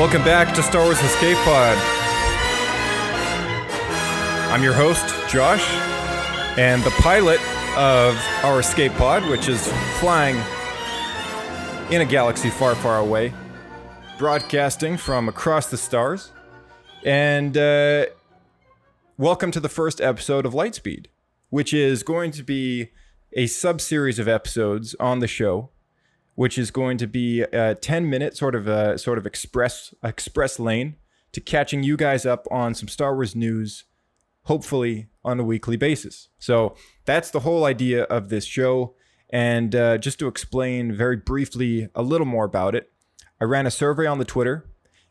Welcome back to Star Wars Escape Pod. I'm your host, Josh, and the pilot of our escape pod, which is flying in a galaxy far, far away, broadcasting from across the stars. And welcome to the first episode of Lightspeed, which is going to be a sub-series of episodes on the show, which is going to be a 10-minute sort of express lane to catching you guys up on some Star Wars news, hopefully on a weekly basis. So that's the whole idea of this show. And just to explain very briefly a little more about it, I ran a survey on the Twitter,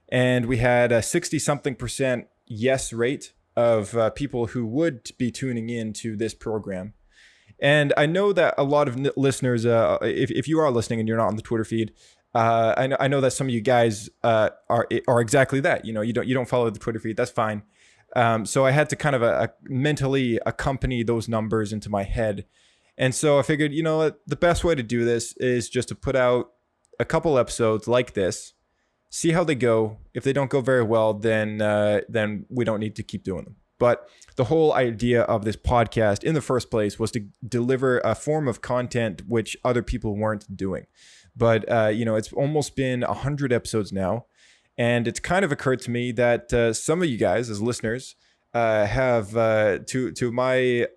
and we had a 60-something% yes rate of people who would be tuning in to this program. And I know that a lot of listeners, if you are listening and you're not on the Twitter feed, I know that some of you guys are exactly that. You know, you don't follow the Twitter feed. That's fine. So I had to kind of mentally accompany those numbers into my head. And so I figured, you know what, the best way to do this is just to put out a couple episodes like this, see how they go. If they don't go very well, then we don't need to keep doing them. But the whole idea of this podcast in the first place was to deliver a form of content which other people weren't doing. But, it's almost been 100 episodes now. And it's kind of occurred to me that some of you guys as listeners have, to my,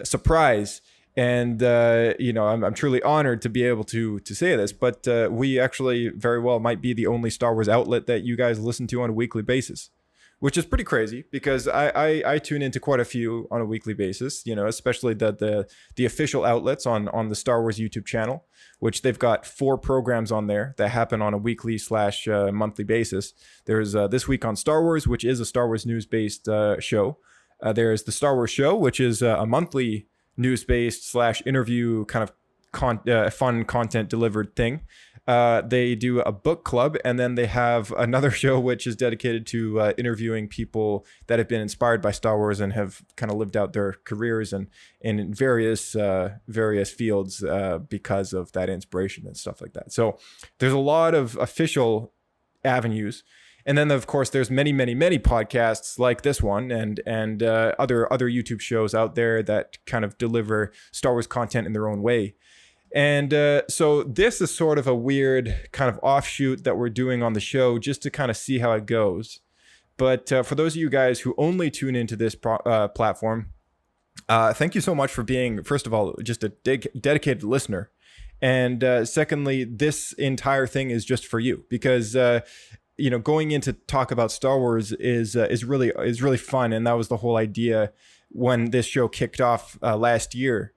surprise, and, I'm truly honored to be able to say this, but we actually very well might be the only Star Wars outlet that you guys listen to on a weekly basis. Which is pretty crazy because I tune into quite a few on a weekly basis, especially the official outlets on the Star Wars YouTube channel, which they've got 4 programs on there that happen on a weekly / monthly basis. There's This Week on Star Wars, which is a Star Wars news-based show. There's the Star Wars Show, which is a monthly news-based / interview kind of fun content delivered thing. They do a book club, and then they have another show which is dedicated to interviewing people that have been inspired by Star Wars and have kind of lived out their careers and in various fields because of that inspiration and stuff like that. So there's a lot of official avenues. And then, of course, there's many, many, many podcasts like this one and other YouTube shows out there that kind of deliver Star Wars content in their own way. And so this is sort of a weird kind of offshoot that we're doing on the show just to kind of see how it goes. But for those of you guys who only tune into this platform, thank you so much for being, first of all, just a dedicated listener. And secondly, this entire thing is just for you because, going in to talk about Star Wars is really fun. And that was the whole idea when this show kicked off last year.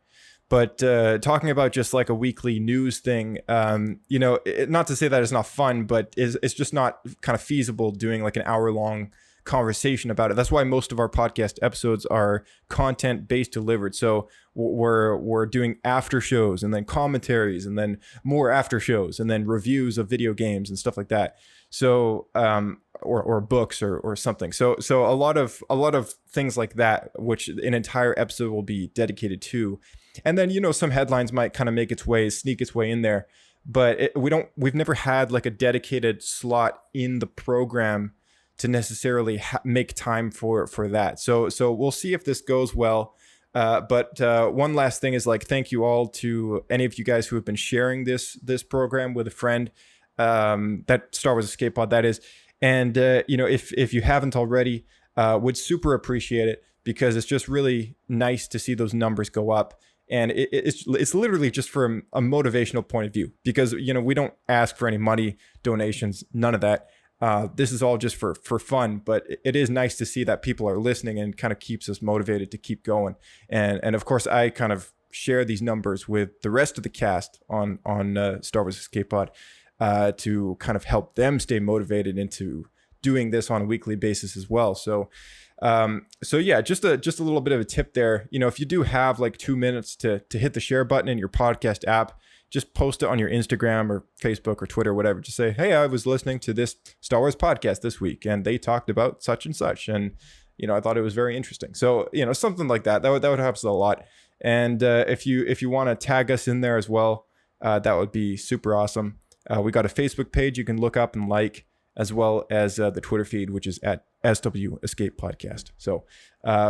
But talking about just like a weekly news thing, not to say that it's not fun, but it's just not kind of feasible doing like an hour-long conversation about it. That's why most of our podcast episodes are content-based delivered. So we're doing after shows and then commentaries and then more after shows and then reviews of video games and stuff like that. So or books or something. So a lot of things like that, which an entire episode will be dedicated to. And then, some headlines might kind of sneak its way in there, but we've never had like a dedicated slot in the program to necessarily make time for that. So we'll see if this goes well. But one last thing is like, thank you all to any of you guys who have been sharing this program with a friend, that Star Wars Escape Pod, that is. And, if you haven't already, would super appreciate it because it's just really nice to see those numbers go up. And it's literally just from a motivational point of view because, we don't ask for any money, donations, none of that. This is all just for fun, but it is nice to see that people are listening and kind of keeps us motivated to keep going. And of course, I kind of share these numbers with the rest of the cast on Star Wars Escape Pod to kind of help them stay motivated into doing this on a weekly basis as well. So yeah, just a little bit of a tip there. If you do have like 2 minutes to hit the share button in your podcast app, just post it on your Instagram or Facebook or Twitter, whatever. Just say, hey, I was listening to this Star Wars podcast this week and they talked about such and such. And, I thought it was very interesting. So, something like that would help us a lot. And if you want to tag us in there as well, that would be super awesome. We got a Facebook page you can look up and like, as well as the Twitter feed, which is at SW Escape Podcast. So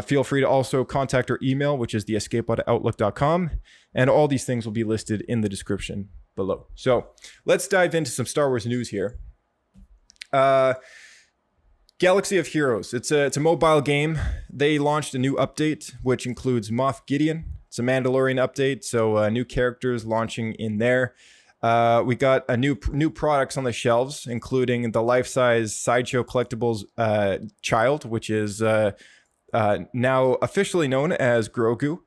feel free to also contact our email, which is theescape@outlook.com. And all these things will be listed in the description below. So let's dive into some Star Wars news here. Galaxy of Heroes. It's a mobile game. They launched a new update, which includes Moff Gideon. It's a Mandalorian update, so new characters launching in there. We got a new products on the shelves, including the life-size Sideshow Collectibles child, which is now officially known as Grogu,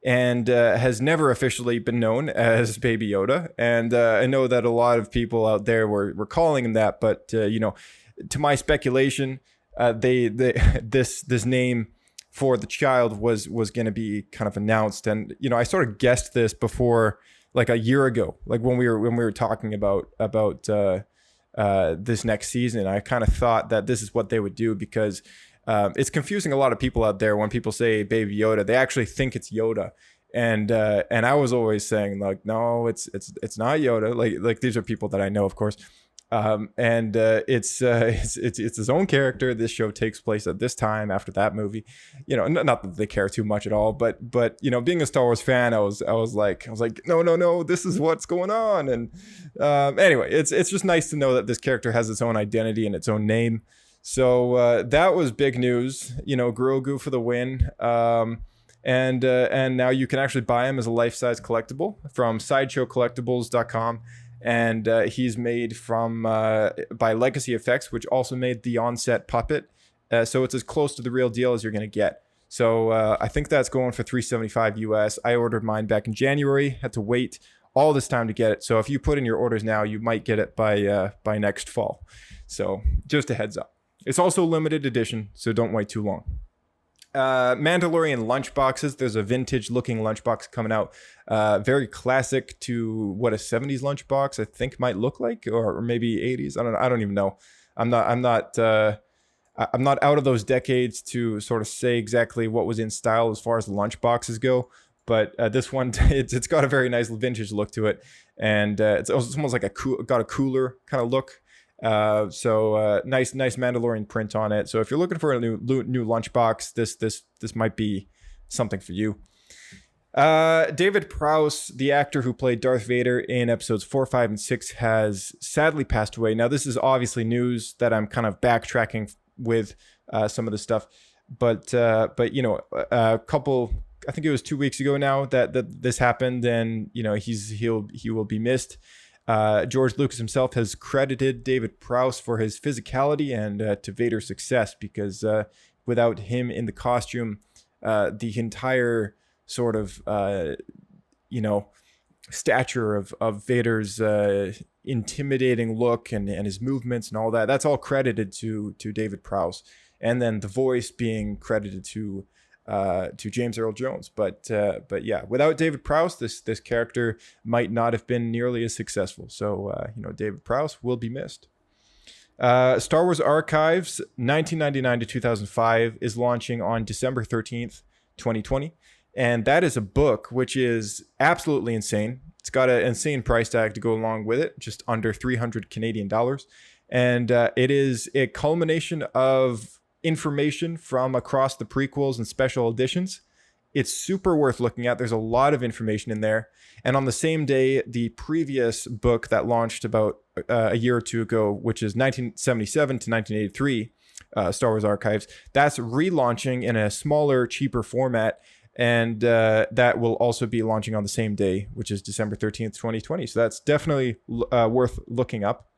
and has never officially been known as Baby Yoda. And I know that a lot of people out there were calling him that, but to my speculation, this name for the child was going to be kind of announced, and I sort of guessed this before, like a year ago, like when we were talking about this next season. I kind of thought that this is what they would do, because it's confusing a lot of people out there when people say Baby Yoda. They actually think it's Yoda, and I was always saying, like, no, it's not Yoda. Like these are people that I know, of course. It's his own character. This show takes place at this time after that movie. Not that they care too much at all, but being a Star Wars fan, I was like, no, this is what's going on. And anyway, it's just nice to know that this character has its own identity and its own name. So that was big news. Grogu for the win. And now you can actually buy him as a life-size collectible from SideshowCollectibles.com. And he's made by Legacy Effects, which also made the on-set puppet. So it's as close to the real deal as you're going to get. So I think that's going for $375 US. I ordered mine back in January, had to wait all this time to get it. So if you put in your orders now, you might get it by next fall. So just a heads up. It's also limited edition, so don't wait too long. Mandalorian lunchboxes. There's a vintage looking lunchbox coming out. Very classic to what a 70s lunchbox I think might look like, or maybe 80s. I don't even know. I'm not out of those decades to sort of say exactly what was in style as far as the lunchboxes go. But this one, it's got a very nice vintage look to it, and it's almost like got a cooler kind of look. So nice Mandalorian print on it. So if you're looking for a new lunchbox, this might be something for you. David Prowse, the actor who played Darth Vader in episodes 4, 5, and 6, has sadly passed away. Now, this is obviously news that I'm kind of backtracking with some of the stuff, but a couple, I think it was 2 weeks ago now that this happened, and he will be missed. George Lucas himself has credited David Prowse for his physicality and to Vader's success, because without him in the costume, the entire sort of stature of Vader's intimidating look and his movements and all that's all credited to David Prowse, and then the voice being credited to James Earl Jones. But yeah, without David Prowse, this character might not have been nearly as successful. So David Prowse will be missed. Star Wars Archives 1999 to 2005 is launching on December 13th, 2020. And that is a book which is absolutely insane. It's got an insane price tag to go along with it, just under 300 Canadian dollars. And it is a culmination of information from across the prequels and special editions. It's super worth looking at. There's a lot of information in there. And on the same day, the previous book that launched about a year or two ago, which is 1977 to 1983, Star Wars Archives, that's relaunching in a smaller, cheaper format. And that will also be launching on the same day, which is December 13th, 2020. So that's definitely worth looking up.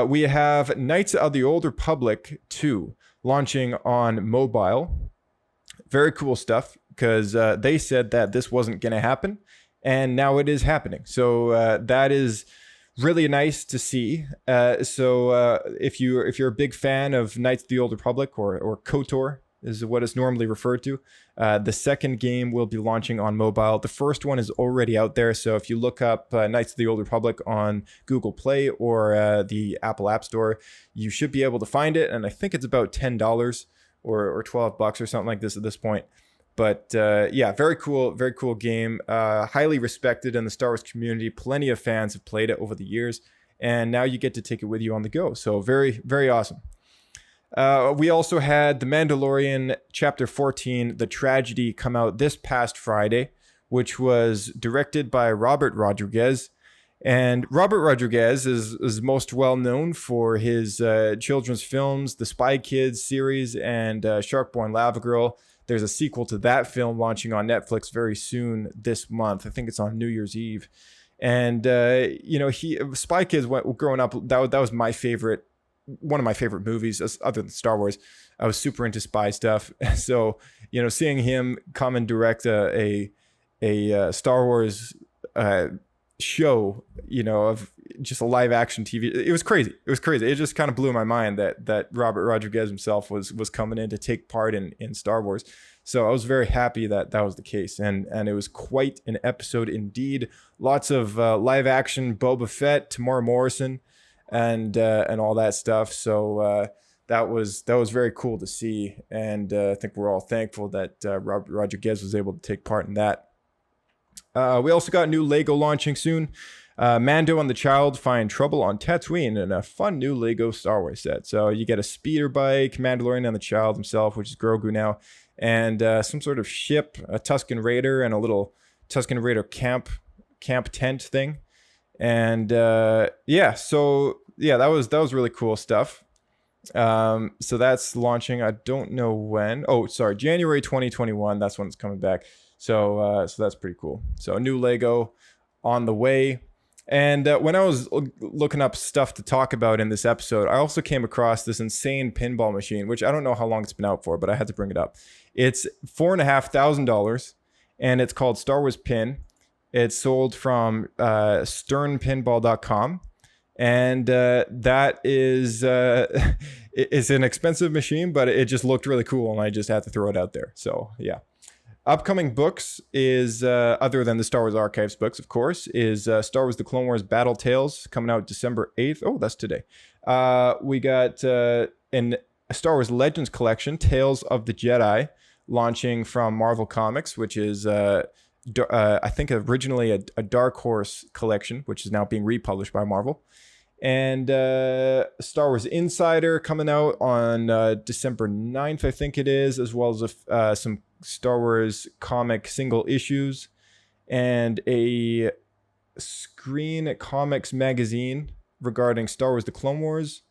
We have Knights of the Old Republic 2 launching on mobile. Very cool stuff, because they said that this wasn't going to happen, and now it is happening. So that is really nice to see. So if you're a big fan of Knights of the Old Republic, or KOTOR is what it's normally referred to, the second game will be launching on mobile. The first one is already out there, so if you look up Knights of the Old Republic on Google Play or the Apple App Store, you should be able to find it, and I think it's about $10 or $12 or something like this at this point. But yeah, very cool game, highly respected in the Star Wars community. Plenty of fans have played it over the years, and now you get to take it with you on the go. So very, very awesome. We also had The Mandalorian Chapter 14, The Tragedy, come out this past Friday, which was directed by Robert Rodriguez. And Robert Rodriguez is most well known for his children's films, the Spy Kids series, and Sharkboy Lava Girl. There's a sequel to that film launching on Netflix very soon this month. I think it's on New Year's Eve. And, Spy Kids, growing up, that was my favorite, one of my favorite movies, other than Star Wars. I was super into spy stuff. So, seeing him come and direct a Star Wars show, of just a live action TV, it was crazy. It just kind of blew my mind that Robert Rodriguez himself was coming in to take part in Star Wars. So I was very happy that was the case, and it was quite an episode indeed. Lots of live action Boba Fett, Tamora Morrison, and all that stuff. So that was very cool to see, and I think we're all thankful that Robert Rodriguez was able to take part in that. We also got new Lego launching soon. Mando and the Child find trouble on Tatooine in a fun new Lego Star Wars set. So you get a speeder bike, Mandalorian and the Child himself, which is Grogu now, and some sort of ship, a Tusken Raider, and a little Tusken Raider camp tent thing. And that was really cool stuff. So that's launching. I don't know when. Oh, sorry, January 2021. That's when it's coming back. So that's pretty cool. So new Lego on the way. And when I was looking up stuff to talk about in this episode, I also came across this insane pinball machine, which I don't know how long it's been out for, but I had to bring it up. It's $4,500, and it's called Star Wars Pin. It's sold from sternpinball.com. And that is it's an expensive machine, but it just looked really cool, and I just had to throw it out there. So, yeah. Upcoming books is, other than the Star Wars Archives books, of course, is Star Wars The Clone Wars Battle Tales, coming out December 8th. Oh, that's today. We got in Star Wars Legends collection, Tales of the Jedi, launching from Marvel Comics, which is, I think, originally a Dark Horse collection, which is now being republished by Marvel. And Star Wars Insider coming out on December 9th, I think it is, as well as some Star Wars comic single issues and a Screen Comics magazine regarding Star Wars The Clone Wars.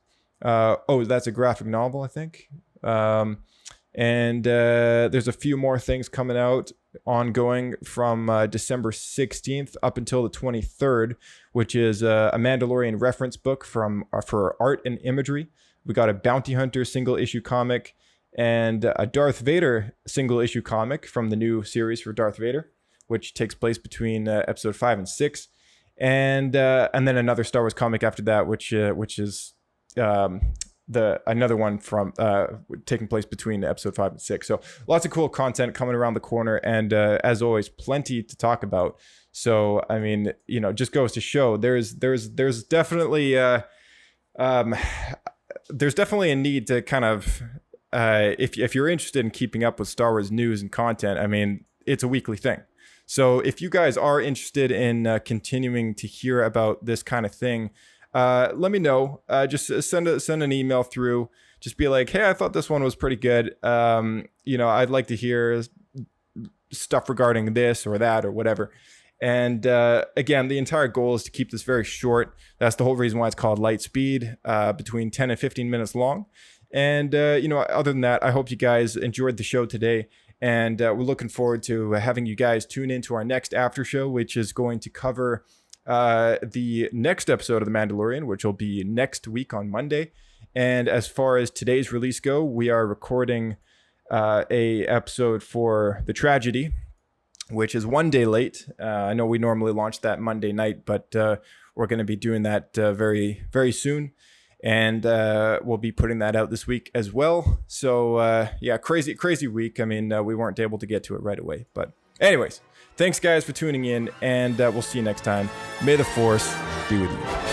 That's a graphic novel, I think. And there's a few more things coming out ongoing from December 16th up until the 23rd, which is a Mandalorian reference book for art and imagery. We got a Bounty Hunter single issue comic and a Darth Vader single issue comic from the new series for Darth Vader, which takes place between episode 5 and 6, and then another Star Wars comic after that, which is another one from taking place between episode 5 and 6. So lots of cool content coming around the corner, and as always, plenty to talk about. So I mean, just goes to show there's definitely there's definitely a need to kind of if you're interested in keeping up with Star Wars news and content, I mean, it's a weekly thing. So if you guys are interested in continuing to hear about this kind of thing, let me know. Just send an email through. Just be like, hey, I thought this one was pretty good. I'd like to hear stuff regarding this or that or whatever. And again, the entire goal is to keep this very short. That's the whole reason why it's called Lightspeed, between 10 and 15 minutes long. And, other than that, I hope you guys enjoyed the show today. And we're looking forward to having you guys tune into our next after show, which is going to cover the next episode of The Mandalorian, which will be next week on Monday. And as far as today's release go, we are recording a episode for The Tragedy, which is one day late. I know we normally launch that Monday night, but we're going to be doing that very, very soon. And we'll be putting that out this week as well. So crazy week. I mean, we weren't able to get to it right away. But anyways, thanks guys for tuning in, and we'll see you next time. May the Force be with you.